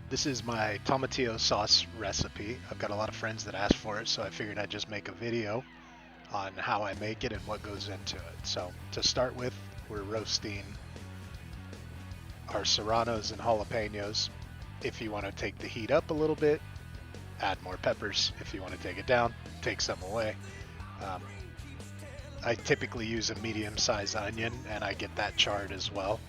This is my tomatillo sauce recipe. I've got a lot of friends that asked for it, so I figured I'd just make a video on how I make it and what goes into it. So to start with, we're roasting our serranos and jalapeños. If you want to take the heat up a little bit, add more peppers. If you want to take it down, take some away. Um, I typically use a medium-sized onion, and I get that charred as well.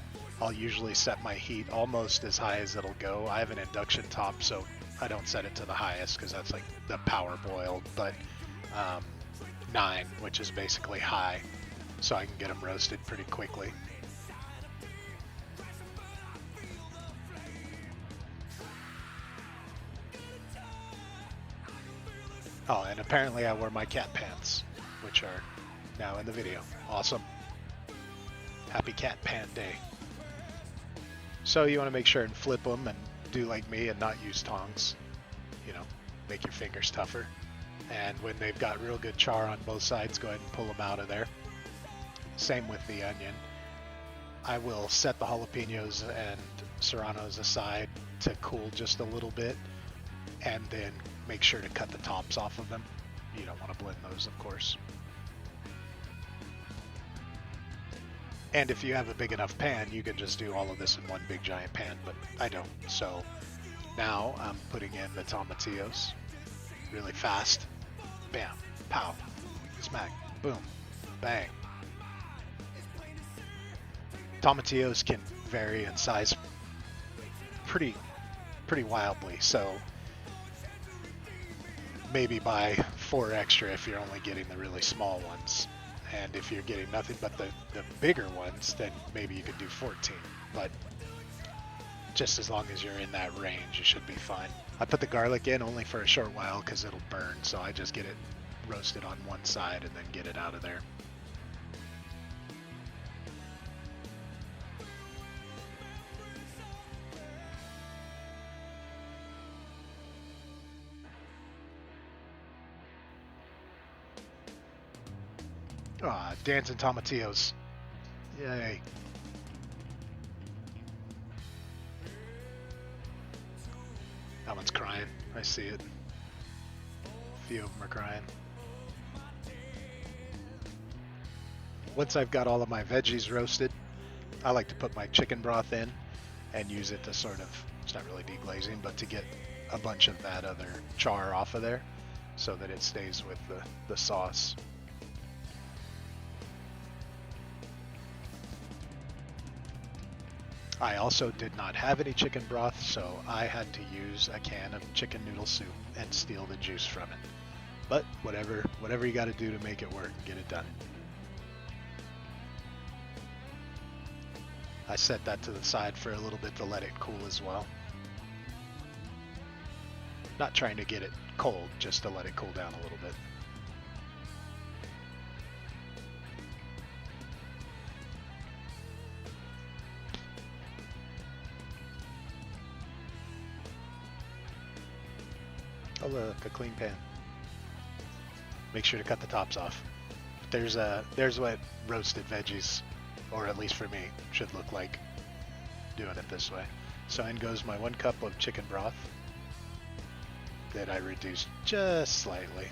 I'll usually set my heat almost as high as it'll go. I have an induction top, so I don't set it to the highest because that's like the power boil, but 9, which is basically high, so I can get them roasted pretty quickly. Oh, and apparently I wore my cat pants, which are now in the video. Awesome. Happy Cat Pant Day. So you want to make sure and flip them and do like me and not use tongs. You know, make your fingers tougher. And when they've got real good char on both sides, go ahead and pull them out of there. Same with the onion. I will set the jalapenos and serranos aside to cool just a little bit, and then make sure to cut the tops off of them. You don't want to blend those, of course. And if you have a big enough pan, you can just do all of this in one big giant pan, but I don't. So now I'm putting in the tomatillos really fast. Bam, pow, smack, boom, bang. Tomatillos can vary in size pretty wildly, so maybe buy 4 extra if you're only getting the really small ones. And if you're getting nothing but the bigger ones, then maybe you could do 14. But just as long as you're in that range, you should be fine. I put the garlic in only for a short while because it'll burn, so I just get it roasted on one side and then get it out of there. Ah, dancing tomatillos. Yay. That one's crying. I see it. A few of them are crying. Once I've got all of my veggies roasted, I like to put my chicken broth in and use it to sort of, it's not really deglazing, but to get a bunch of that other char off of there so that it stays with the sauce. I also did not have any chicken broth, so I had to use a can of chicken noodle soup and steal the juice from it. But whatever you got to do to make it work, get it done. I set that to the side for a little bit to let it cool as well. Not trying to get it cold, just to let it cool down a little bit. Oh look, a clean pan. Make sure to cut the tops off. There's what roasted veggies, or at least for me, should look like doing it this way. So in goes my 1 cup of chicken broth that I reduced just slightly.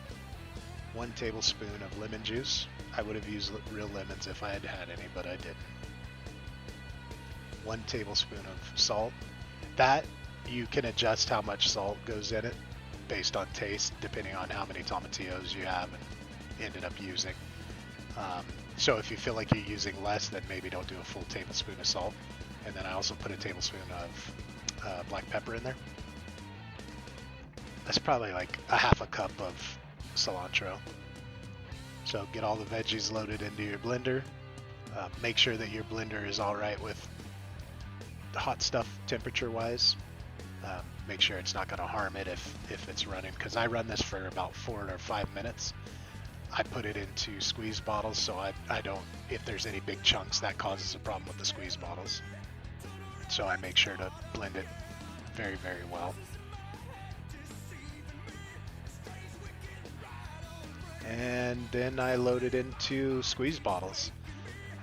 1 tablespoon of lemon juice. I would have used real lemons if I had had any, but I didn't. 1 tablespoon of salt. That you can adjust how much salt goes in it based on taste, depending on how many tomatillos you have and ended up using. So if you feel like you're using less, then maybe don't do a full tablespoon of salt. And then I also put a tablespoon of black pepper in there. That's probably like a half a cup of cilantro. So get all the veggies loaded into your blender. Make sure that your blender is all right with the hot stuff temperature wise. Make sure it's not going to harm it if it's running, because I run this for about 4 or 5 minutes. I put it into squeeze bottles, so I don't, if there's any big chunks, that causes a problem with the squeeze bottles. So I make sure to blend it very, very well. And then I load it into squeeze bottles.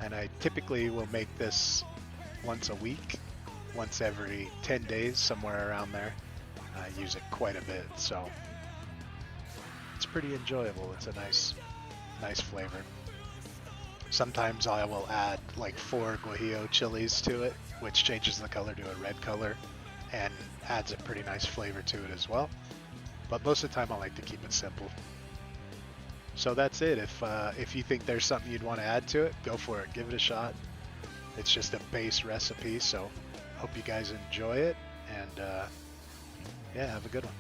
And I typically will make this once a week. once every 10 days, somewhere around there. I use it quite a bit, so it's pretty enjoyable. It's a nice flavor. Sometimes I will add like 4 guajillo chilies to it, which changes the color to a red color and adds a pretty nice flavor to it as well. But most of the time I like to keep it simple. So that's it. If you think there's something you'd want to add to it, go for it. Give it a shot. It's just a base recipe, so hope you guys enjoy it, and yeah, have a good one.